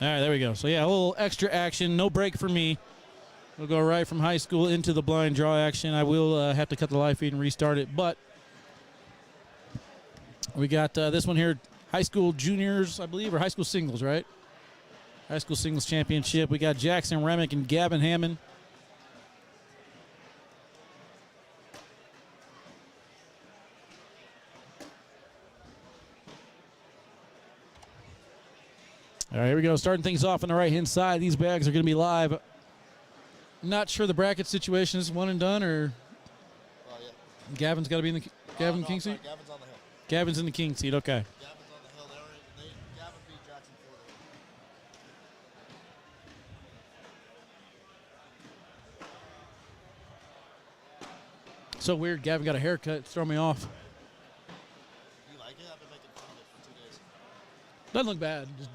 All right, there we go. So, yeah, a little extra action. No break for me. We'll go right from high school into the blind draw action. I will have to cut the live feed and restart it, but we got this one here, high school juniors, I believe, or high school singles, right? High school singles championship. We got Jackson Remick and Gavin Hammond. All right, here we go. Starting things off on the right-hand side. These bags are going to be live. Not sure the bracket situation is one and done, or Yeah. Gavin's got to be in the Gavin king seat? Gavin's on the hill. Gavin's in the king seat, okay. Gavin's on the hill. Gavin beat Jackson 4-0. So weird. Gavin got a haircut. Throw me off. You like it? I've been making fun of it for 2 days. Doesn't look bad. Just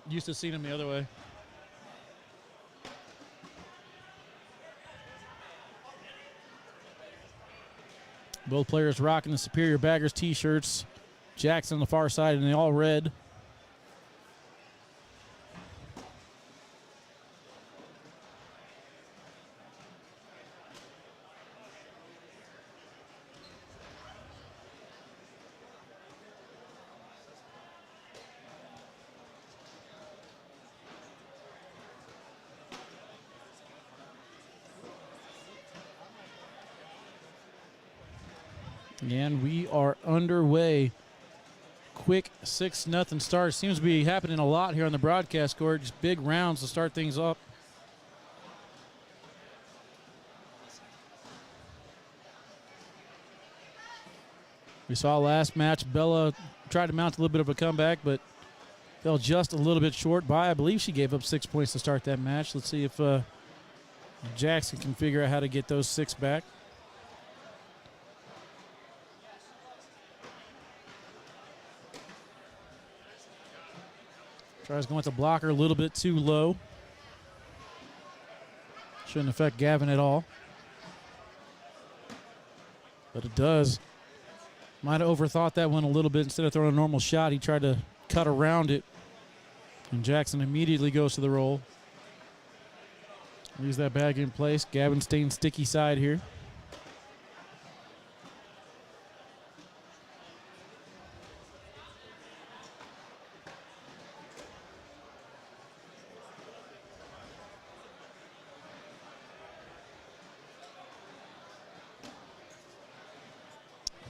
used to seeing him the other way. Both players rocking the Superior Baggers t-shirts. Jackson on the far side in the all red. And we are underway. Quick 6-0 start. Seems to be happening a lot here on the broadcast court. Just big rounds to start things up. We saw last match, Bella tried to mount a little bit of a comeback, but fell just a little bit short by. I believe she gave up 6 points to start that match. Let's see if Jackson can figure out how to get those 6 back. Tries going with the blocker a little bit too low. Shouldn't affect Gavin at all. But it does. Might have overthought that one a little bit. Instead of throwing a normal shot, he tried to cut around it. And Jackson immediately goes to the roll. Leaves that bag in place. Gavin staying sticky side here.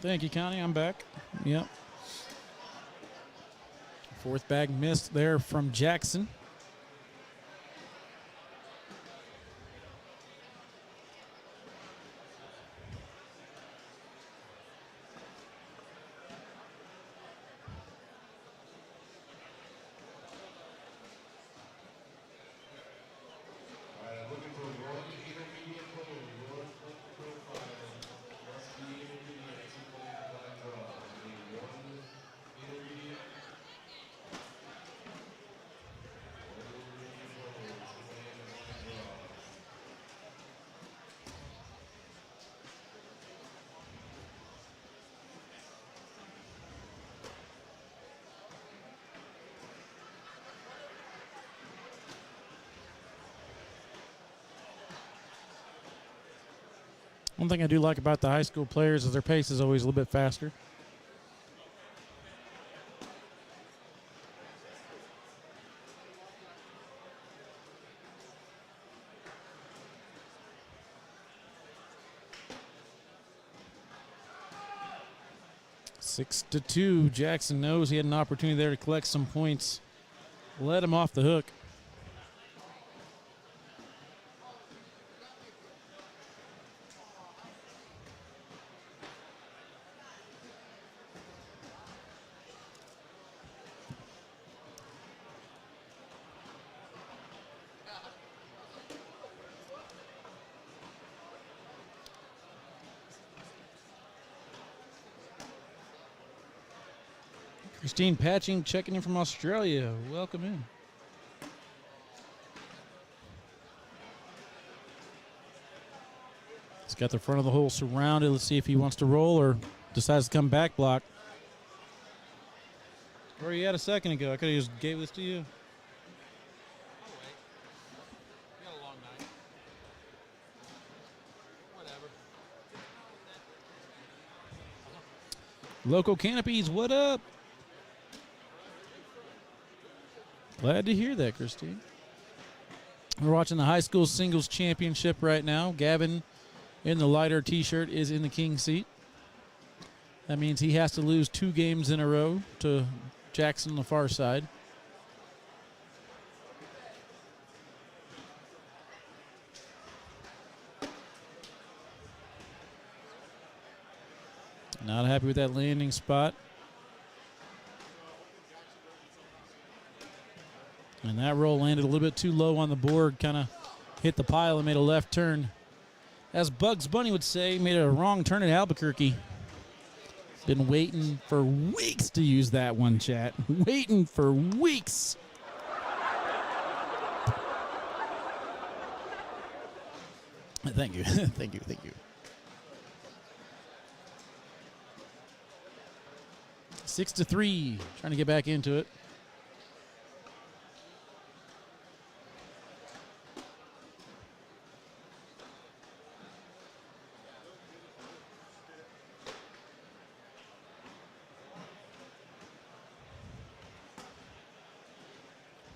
Thank you, Connie. I'm back. Yep. 4th bag missed there from Jackson. One thing I do like about the high school players is their pace is always a little bit faster. Six to 2. Jackson knows he had an opportunity there to collect some points. Let him off the hook. Christine Patching checking in from Australia. Welcome in. He's got the front of the hole surrounded. Let's see if he wants to roll or decides to come back block. Where are you at a second ago? I could have just gave this to you. Local Canopies, what up? Glad to hear that, Christine. We're watching the high school singles championship right now. Gavin in the lighter t-shirt is in the king seat. That means he has to lose 2 games in a row to Jackson on the far side. Not happy with that landing spot. And that roll landed a little bit too low on the board, kind of hit the pile and made a left turn. As Bugs Bunny would say, made a wrong turn at Albuquerque. Been waiting for weeks to use that one, chat. Waiting for weeks. Thank you. Thank you. Thank you. 6-3. Trying to get back into it.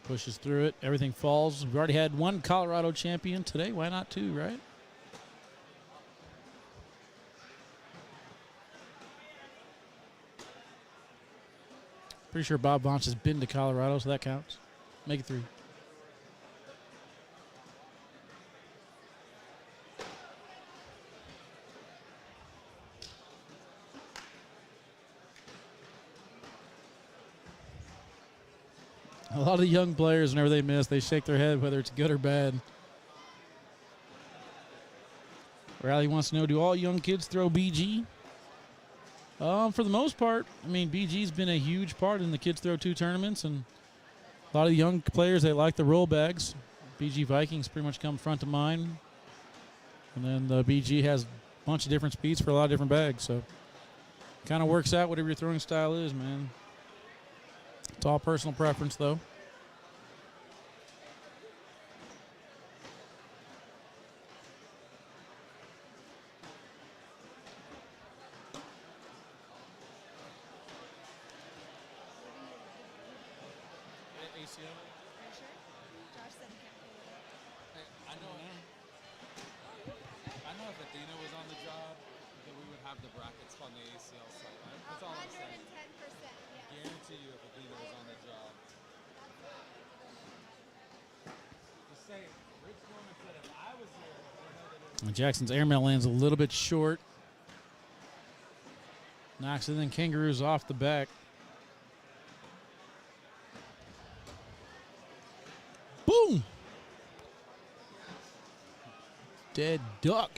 Pushes through it. Everything falls. We've already had 1 Colorado champion today. Why not 2, right? Pretty sure Bob Bonch has been to Colorado, so that counts. Make it 3. A lot of the young players, whenever they miss, they shake their head whether it's good or bad. Riley wants to know, do all young kids throw BG? For the most part, I mean, BG's been a huge part in the Kids Throw 2 tournaments, and a lot of the young players, they like the roll bags. BG Vikings pretty much come front of mind. And then the BG has a bunch of different speeds for a lot of different bags, so kind of works out whatever your throwing style is, man. It's all personal preference, though. ACL? I know if Athena was on the job, then we would have the brackets on the ACL side. That's all I'm saying. 110%. Yes. Guarantee you if Athena was on the job. Just say, Rich Norman said if I was here, I know that it was. Jackson's airmail lands a little bit short. Knocks it in, Kangaroos off the back. Boom! Dead duck.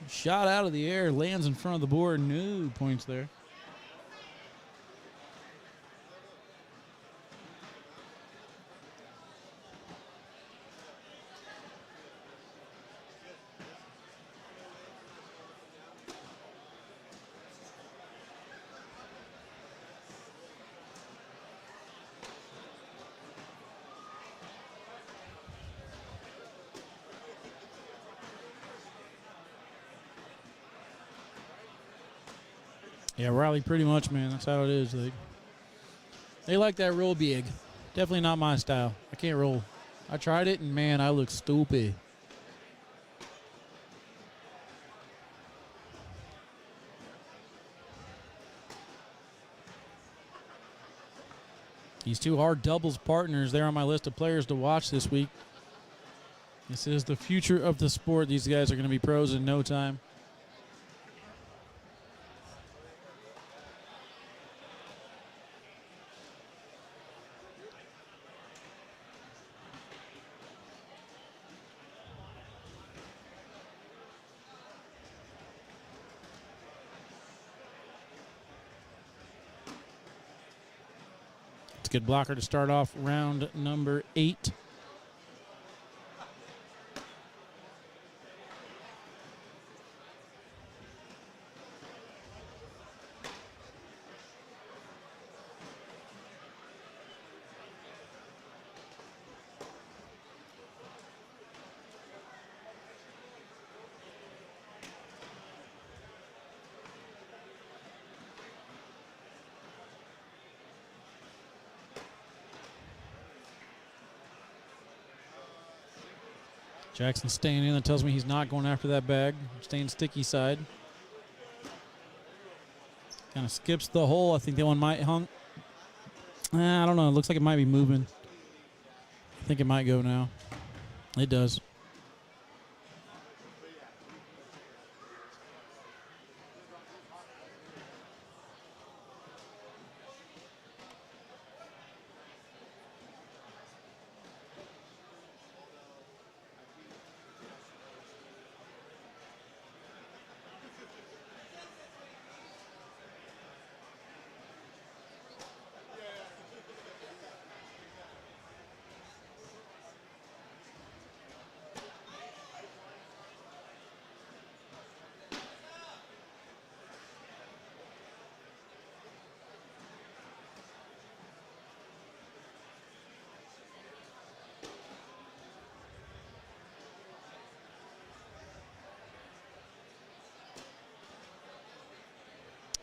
Shot out of the air, lands in front of the board. No points there. Yeah, Riley, pretty much, man. That's how it is. They like that roll big. Definitely not my style. I can't roll. I tried it, and, man, I look stupid. These 2 hard doubles partners, they're on my list of players to watch this week. This is the future of the sport. These guys are going to be pros in no time. Good blocker to start off round number 8. Jackson staying in. That tells me he's not going after that bag. Staying sticky side. Kind of skips the hole. I think that one might hung. I don't know. It looks like it might be moving. I think it might go now. It does.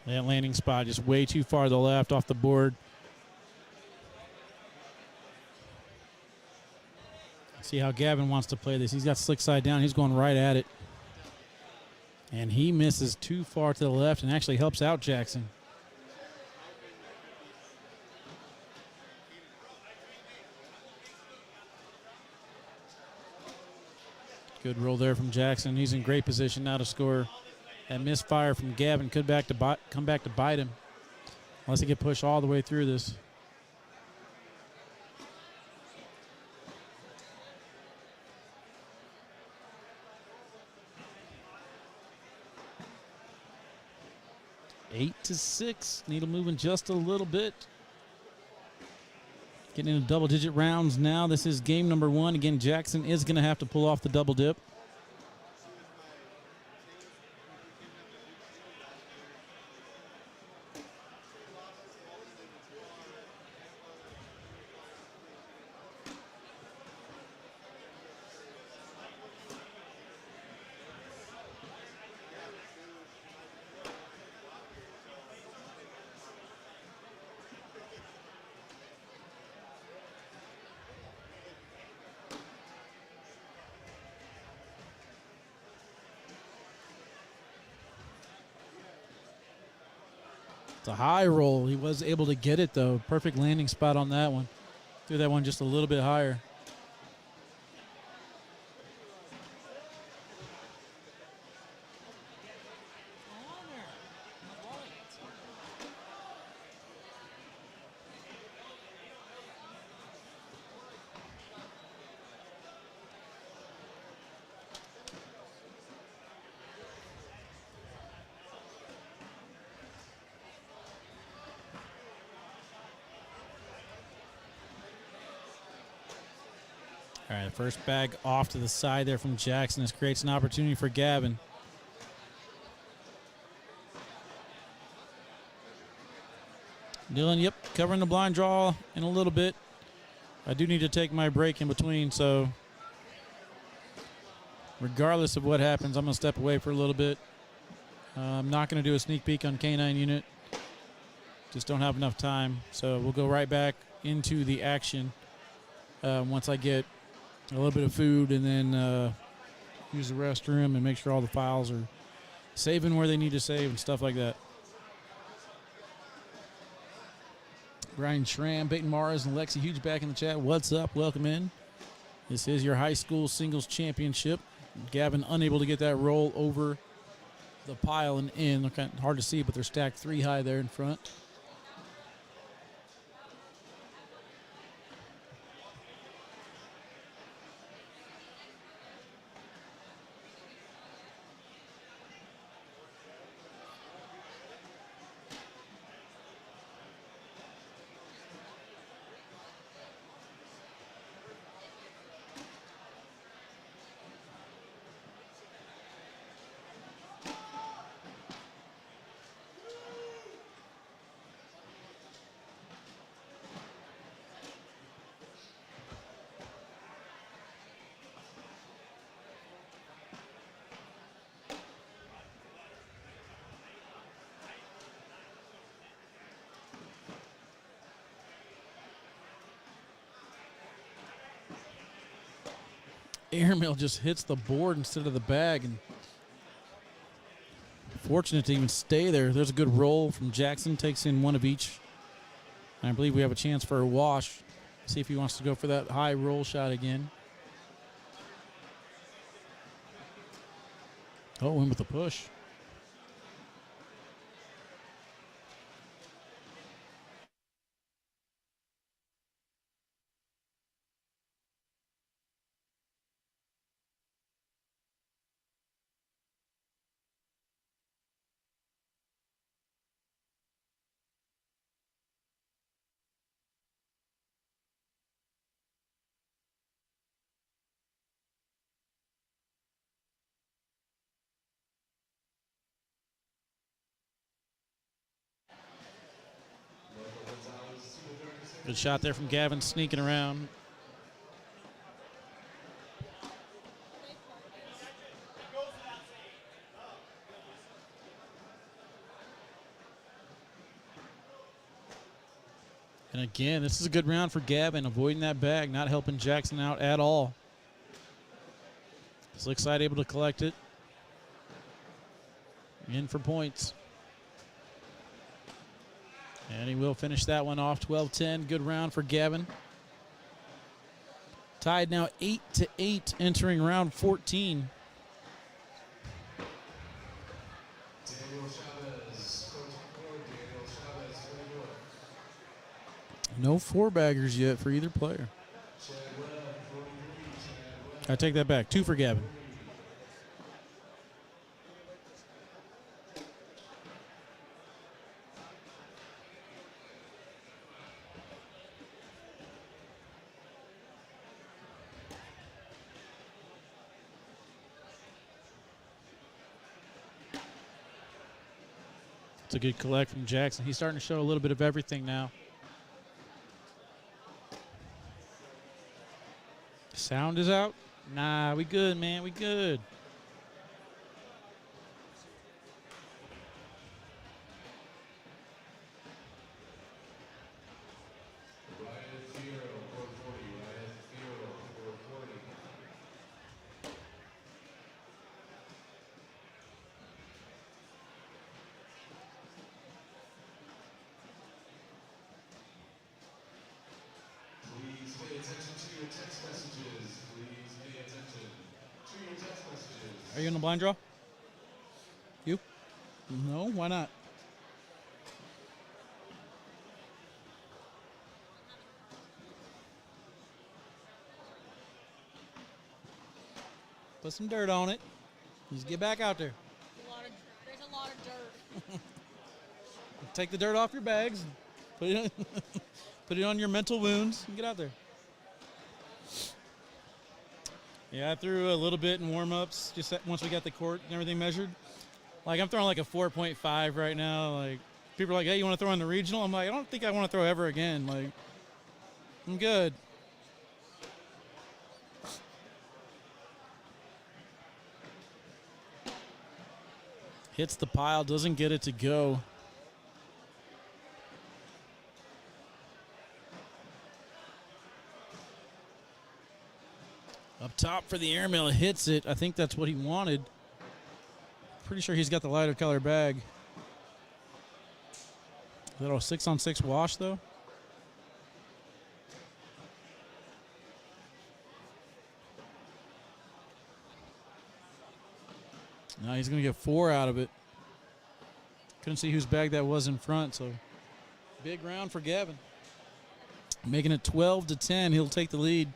That landing spot just way too far to the left off the board. See how Gavin wants to play this. He's got slick side down. He's going right at it. And he misses too far to the left and actually helps out Jackson. Good roll there from Jackson. He's in great position now to score. That misfire from Gavin could come back to bite him unless he can push all the way through this. Eight to 6. Needle moving just a little bit. Getting into double-digit rounds now. This is game number 1. Again, Jackson is going to have to pull off the double dip. It's a high roll. He was able to get it, though. Perfect landing spot on that one. Threw that one just a little bit higher. All right, first bag off to the side there from Jackson. This creates an opportunity for Gavin. Dylan, yep, covering the blind draw in a little bit. I do need to take my break in between, so regardless of what happens, I'm going to step away for a little bit. I'm not going to do a sneak peek on K9 unit. Just don't have enough time, so we'll go right back into the action once I get a little bit of food and then use the restroom and make sure all the files are saving where they need to save and stuff like that. Brian Schramm, Peyton Mars, and Lexi Huge back in the chat. What's up? Welcome in. This is your high school singles championship. Gavin unable to get that roll over the pile and in. They're kind of hard to see, but they're stacked 3 high there in front. airmail just hits the board instead of the bag, and fortunate to even stay there. There's a good roll from Jackson, takes in one of each. And I believe we have a chance for a wash. See if he wants to go for that high roll shot again. Oh, in with the push. Good shot there from Gavin, sneaking around. And again, this is a good round for Gavin, avoiding that bag, not helping Jackson out at all. Slickside able to collect it. In for points. And he will finish that one off, 12-10. Good round for Gavin. Tied now 8-8, entering round 14. No four-baggers yet for either player. I take that back. 2 for Gavin. It's a good collect from Jackson. He's starting to show a little bit of everything now. Sound is out? Nah, we good, man. We good. Are you in the blind draw? You? No, why not? Put some dirt on it. Just get back out there. There's a lot of dirt. Take the dirt off your bags. Put it on, put it on your mental wounds and get out there. Yeah, I threw a little bit in warm-ups just once we got the court and everything measured. Like, I'm throwing like a 4.5 right now. Like, people are like, hey, you want to throw in the regional? I'm like, I don't think I want to throw ever again. Like, I'm good. Hits the pile, doesn't get it to go. Up top for the airmail, hits it. I think that's what he wanted. Pretty sure he's got the lighter color bag. Is that a 6-on-6 wash, though? No, he's going to get 4 out of it. Couldn't see whose bag that was in front, so big round for Gavin. Making it 12-10. He'll take the lead.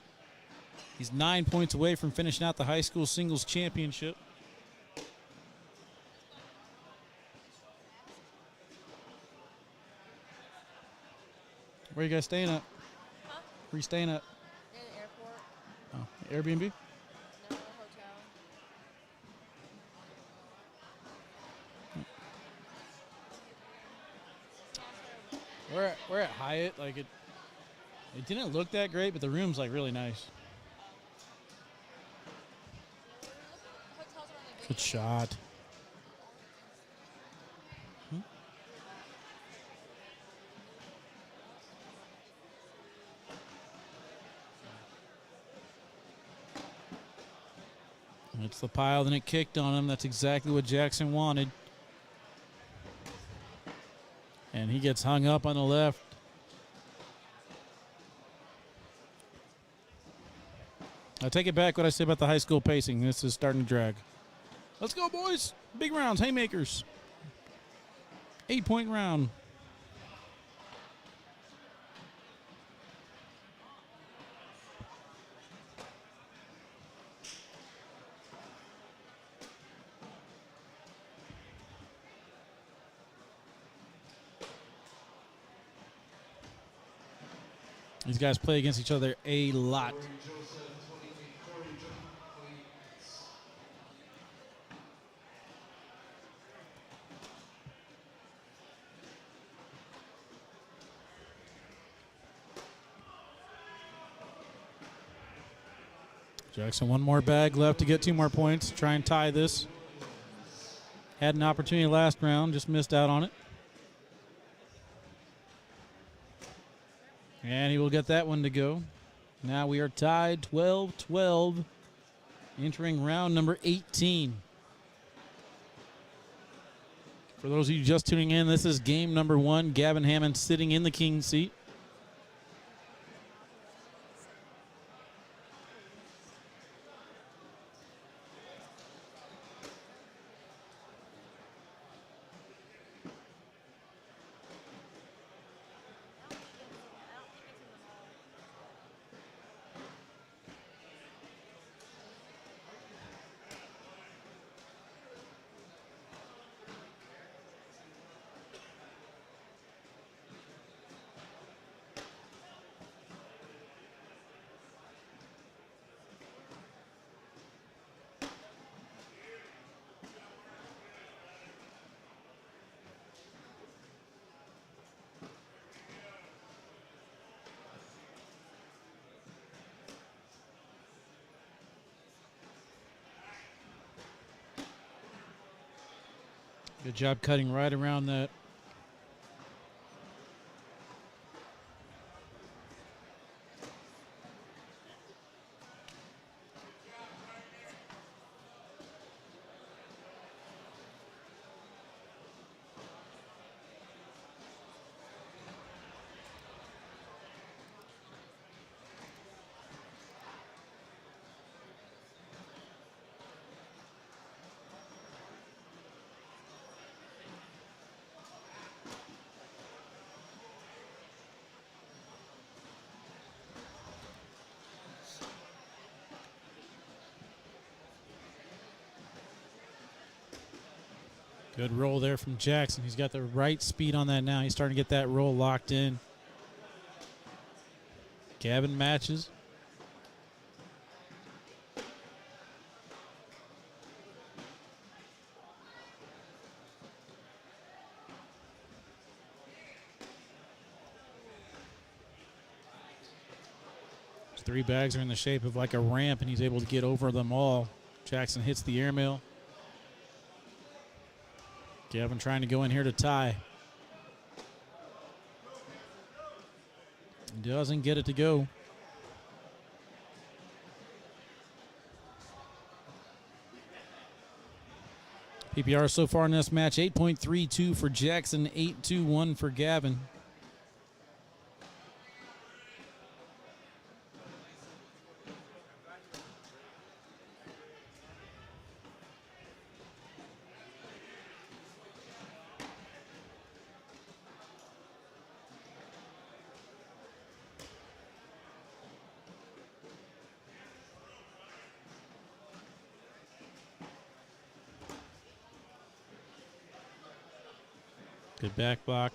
He's 9 points away from finishing out the high school singles championship. Where you guys staying at? Huh? Where you staying at? Near the airport. Oh, Airbnb? No, hotel. We're at Hyatt. Like it didn't look that great, but the room's like really nice. Hotels are on the Good shot. It's the pile, then it kicked on him. That's exactly what Jackson wanted. And he gets hung up on the left. I take it back what I said about the high school pacing. This is starting to drag. Let's go, boys. Big rounds, haymakers. 8-point round. These guys play against each other a lot. Jackson, one more bag left to get 2 more points. Try and tie this. Had an opportunity last round, just missed out on it. And he will get that one to go. Now we are tied 12-12, entering round number 18. For those of you just tuning in, this is game number 1. Gavin Hammond sitting in the king seat. Good job cutting right around that. Good roll there from Jackson. He's got the right speed on that now. He's starting to get that roll locked in. Gavin matches. His 3 bags are in the shape of like a ramp, and he's able to get over them all. Jackson hits the airmail. Gavin trying to go in here to tie. Doesn't get it to go. PPR so far in this match, 8.32 for Jackson, 8.21 for Gavin. Good back block.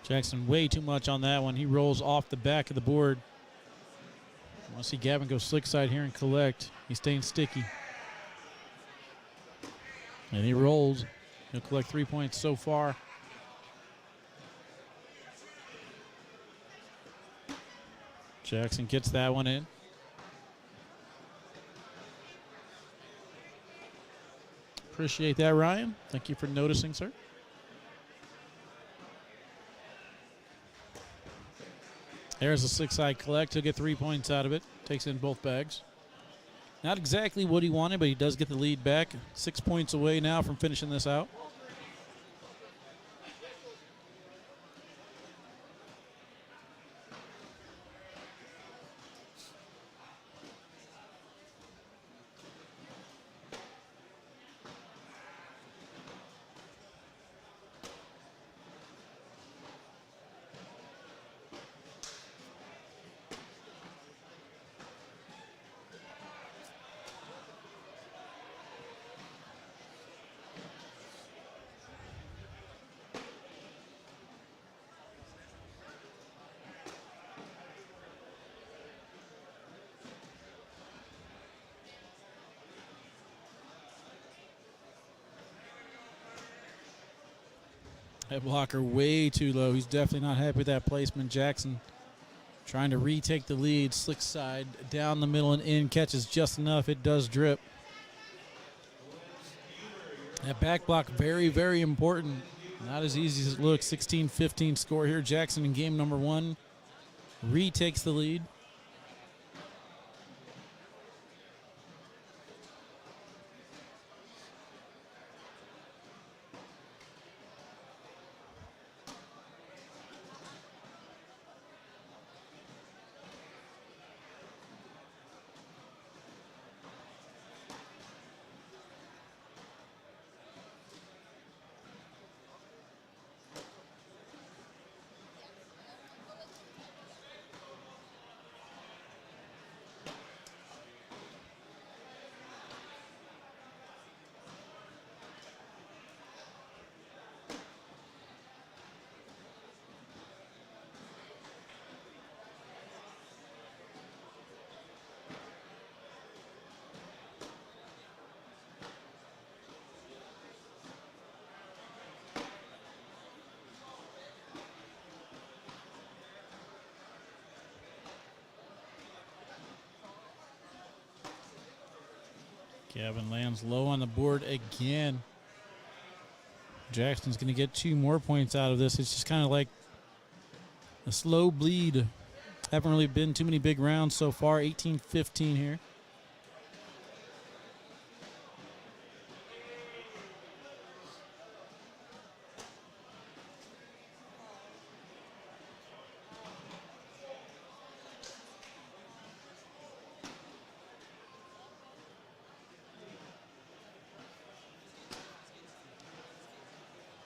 Jackson way too much on that one. He rolls off the back of the board. I want to see Gavin go slick side here and collect. He's staying sticky. And he rolls. He'll collect 3 points so far. Jackson gets that one in. Appreciate that, Ryan. Thank you for noticing, sir. There's a 6-side collect. He'll get 3 points out of it. Takes in both bags. Not exactly what he wanted, but he does get the lead back. 6 points away now from finishing this out. Head blocker way too low. He's definitely not happy with that placement. Jackson trying to retake the lead. Slick side down the middle and in. Catches just enough. It does drip. That back block very, very important. Not as easy as it looks. 16-15 score here. Jackson in game number 1 retakes the lead. Gavin lands low on the board again. Jackson's going to get 2 more points out of this. It's just kind of like a slow bleed. Haven't really been too many big rounds so far. 18-15 here.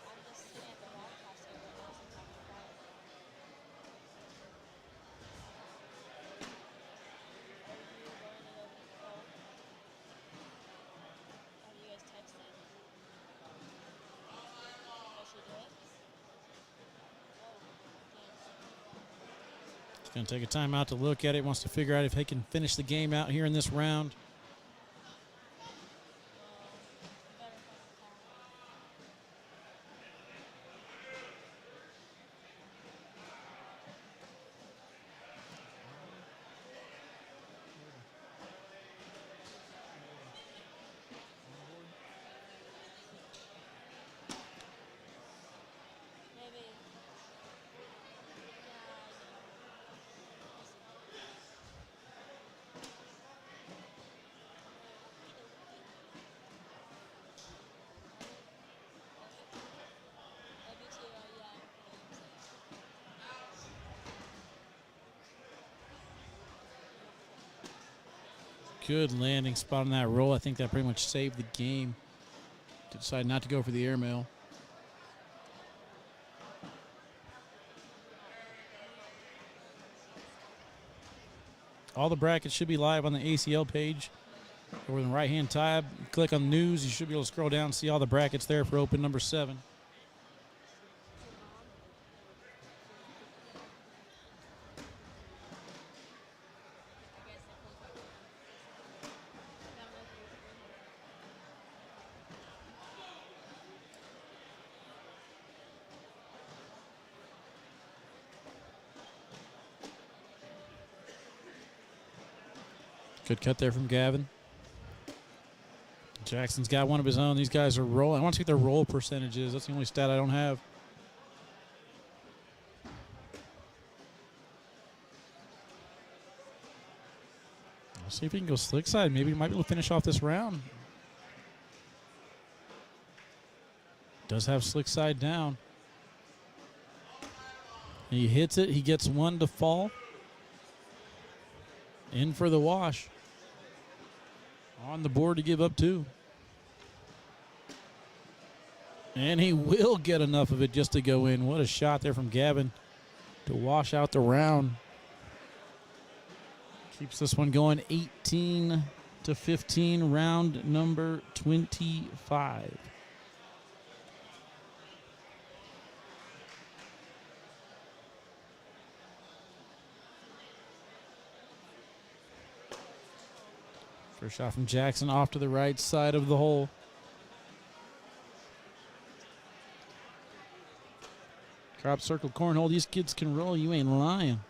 I'm just sitting at the rock house here right now since I'm quiet. Are you going to go control? Have you guys texted? Oh, she did? Oh, damn. He's going to take a timeout to look at it. Wants to figure out if he can finish the game out here in this round. Better fucking call me. Maybe. Love you too, yeah. Good landing spot on that roll. I think that pretty much saved the game. Decided not to go for the airmail. All the brackets should be live on the ACL page. Over in the right-hand tab, click on news. You should be able to scroll down and see all the brackets there for Open number 7. Good cut there from Gavin. Jackson's got one of his own. These guys are rolling. I want to see what their roll percentage is. That's the only stat I don't have. See if he can go slick side. Maybe he might be able to finish off this round. Does have slick side down. He hits it. He gets one to fall. In for the wash. On the board to give up two. And he will get enough of it just to go in. What a shot there from Gavin to wash out the round. Keeps this one going 18-15, round number 25. First shot from Jackson off to the right side of the hole. Crop circle cornhole. These kids can roll. You ain't lying.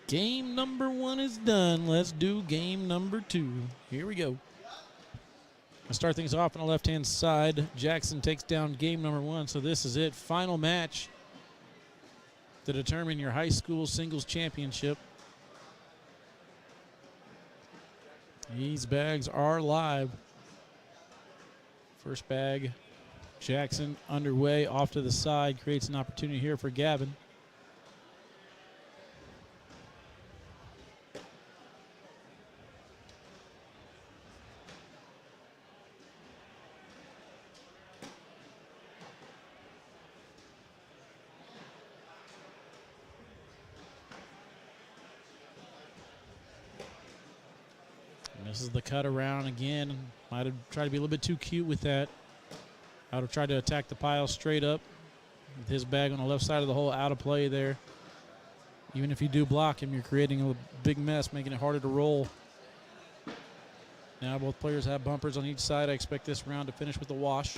Game number one is done. Let's do game number two. Here we go. I'll start things off on the left-hand side. Jackson takes down game number one, so this is it. Final match to determine your high school singles championship. These bags are live. First bag, Jackson underway, off to the side, creates an opportunity here for Gavin. This is the cut around again. Might have tried to be a little bit too cute with that. I would have tried to attack the pile straight up with his bag on the left side of the hole, out of play there. Even if you do block him, you're creating a big mess, making it harder to roll. Now both players have bumpers on each side. I expect this round to finish with a wash.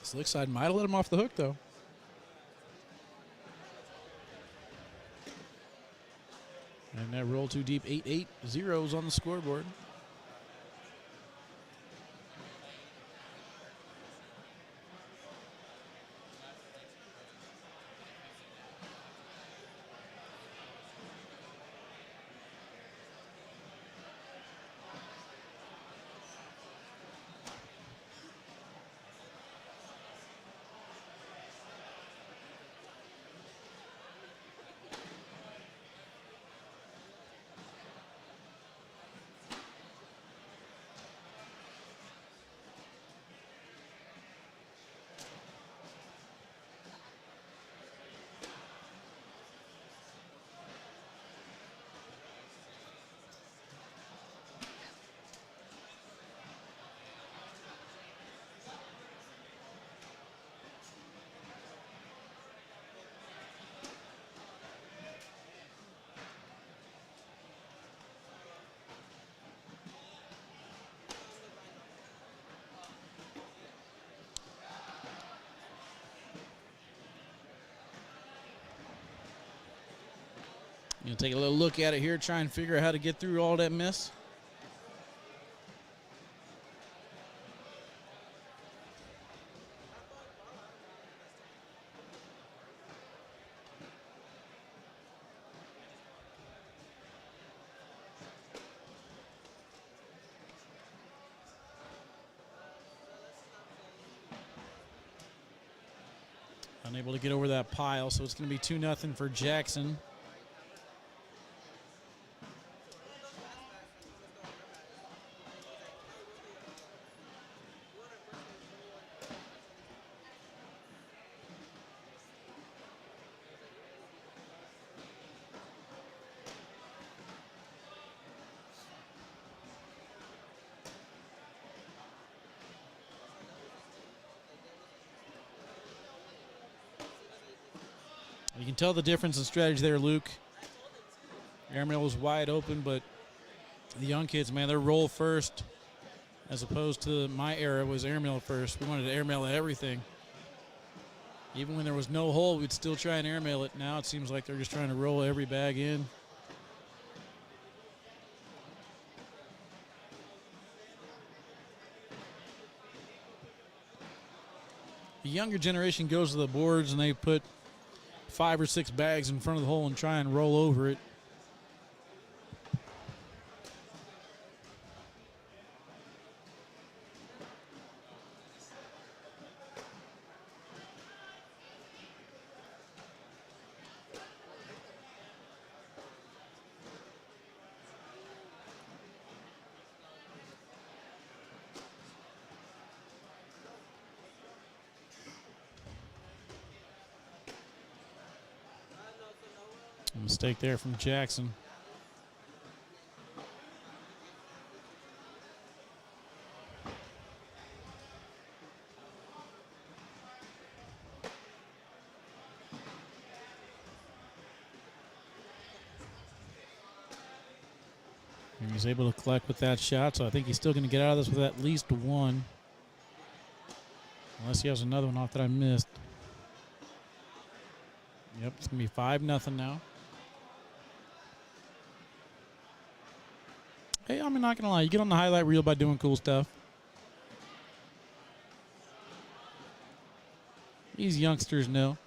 Slick side might have let him off the hook, though. And that roll too deep, 8-8, zeros on the scoreboard. You'll take a little look at it here, try and figure out how to get through all that mess. Unable to get over that pile, so it's going to be 2-0 for Jackson. You can tell the difference in strategy there, Luke. Airmail was wide open, but the young kids, man, they're roll first, as opposed to my era was airmail first. We wanted to airmail everything. Even when there was no hole, we'd still try and airmail it. Now it seems like they're just trying to roll every bag in. The younger generation goes to the boards and they put 5 or 6 bags in front of the hole and try and roll over it. A mistake there from Jackson. And he's able to collect with that shot, so I think he's still going to get out of this with at least one. Unless he has another one off that I missed. Yep, it's going to be 5-0 now. Hey, I'm not going to lie. You get on the highlight reel by doing cool stuff. These youngsters know.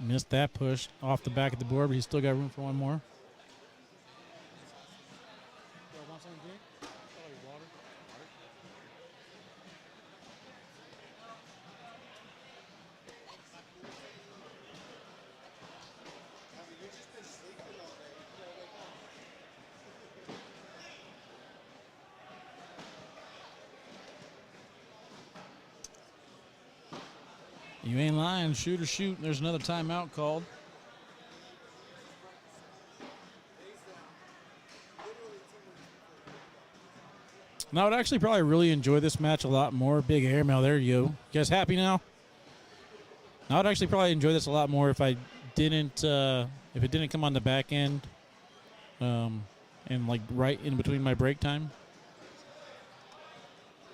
Missed that push off the back of the board, but he's still got room for one more. You ain't lying. Shoot or shoot. There's another timeout called. And I would actually probably really enjoy this match a lot more. Big airmail. There you go. You guys happy now? I would actually probably enjoy this a lot more if I didn't, if it didn't come on the back end, and like right in between my break time.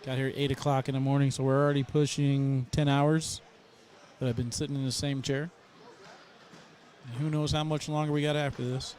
Got here at 8 o'clock in the morning, so we're already pushing 10 hours. That I've been sitting in the same chair. And who knows how much longer we got after this.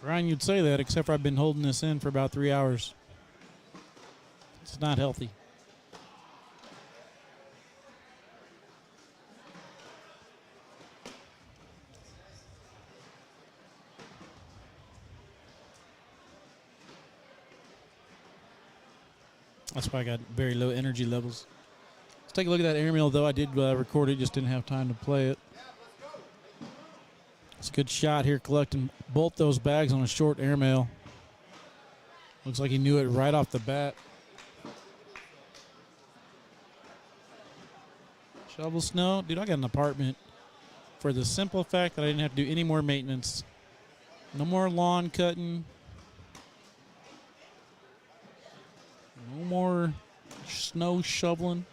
Ryan, you'd say that, except for I've been holding this in for about 3 hours. It's not healthy. That's why I got very low energy levels. Let's take a look at that airmail, though. I did record it, just didn't have time to play it. It's a good shot here, collecting both those bags on a short airmail. Looks like he knew it right off the bat. Shovel snow. Dude, I got an apartment for the simple fact that I didn't have to do any more maintenance. No more lawn cutting. No more snow shoveling.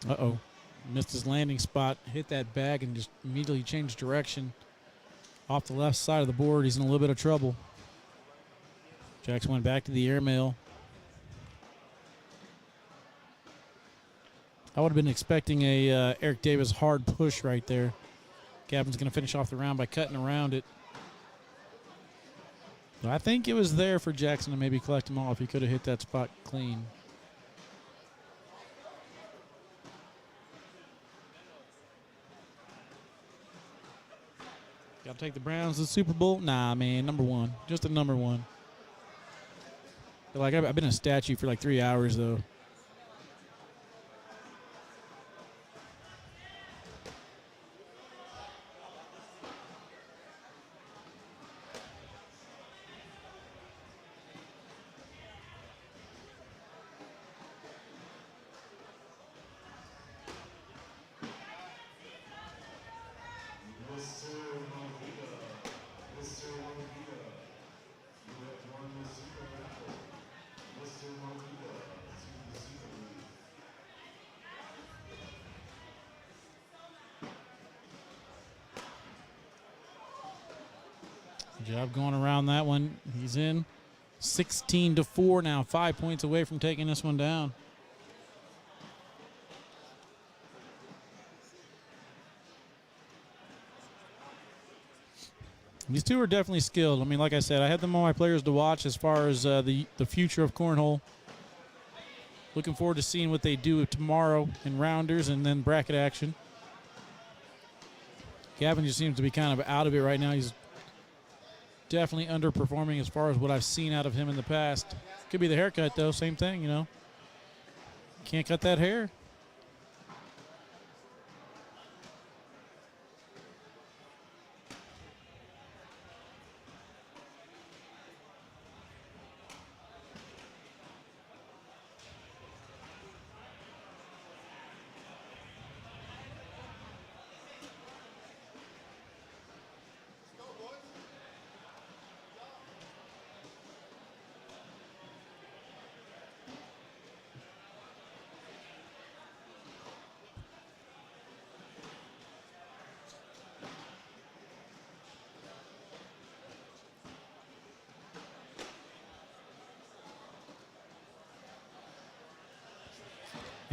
Uh-oh. Missed his landing spot, hit that bag, and just immediately changed direction. Off the left side of the board, he's in a little bit of trouble. Jackson went back to the airmail. I would have been expecting a Eric Davis hard push right there. Gavin's going to finish off the round by cutting around it. But I think it was there for Jackson to maybe collect him off. He could have hit that spot clean. Got to take the Browns to the Super Bowl? Nah, man, number one. Just a number one. But like I've been a statue for like 3 hours, though. Good job going around that one. He's in 16-4 now, 5 points away from taking this one down. These two are definitely skilled. I mean, like I said, I had them on my players to watch as far as the future of cornhole. Looking forward to seeing what they do tomorrow in rounders and then bracket action. Gavin just seems to be kind of out of it right now. He's definitely underperforming as far as what I've seen out of him in the past. Could be the haircut, though. Same thing, you know. Can't cut that hair.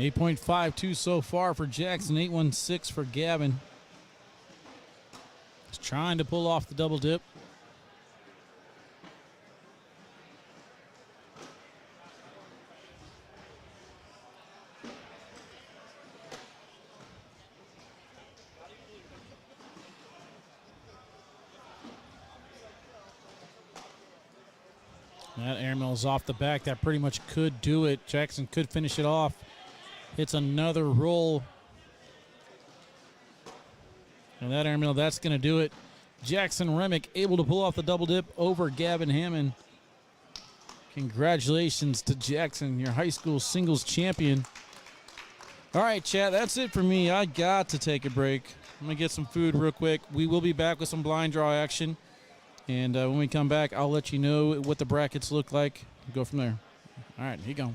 .52 so far for Jackson, 816 for Gavin. He's trying to pull off the double dip. That airmail is off the back. That pretty much could do it. Jackson could finish it off. It's another roll. And that airmail, that's going to do it. Jackson Remick able to pull off the double dip over Gavin Hammond. Congratulations to Jackson, your high school singles champion. All right, chat, that's it for me. I got to take a break. I'm going to get some food real quick. We will be back with some blind draw action. And when we come back, I'll let you know what the brackets look like. Go from there. All right, here you go.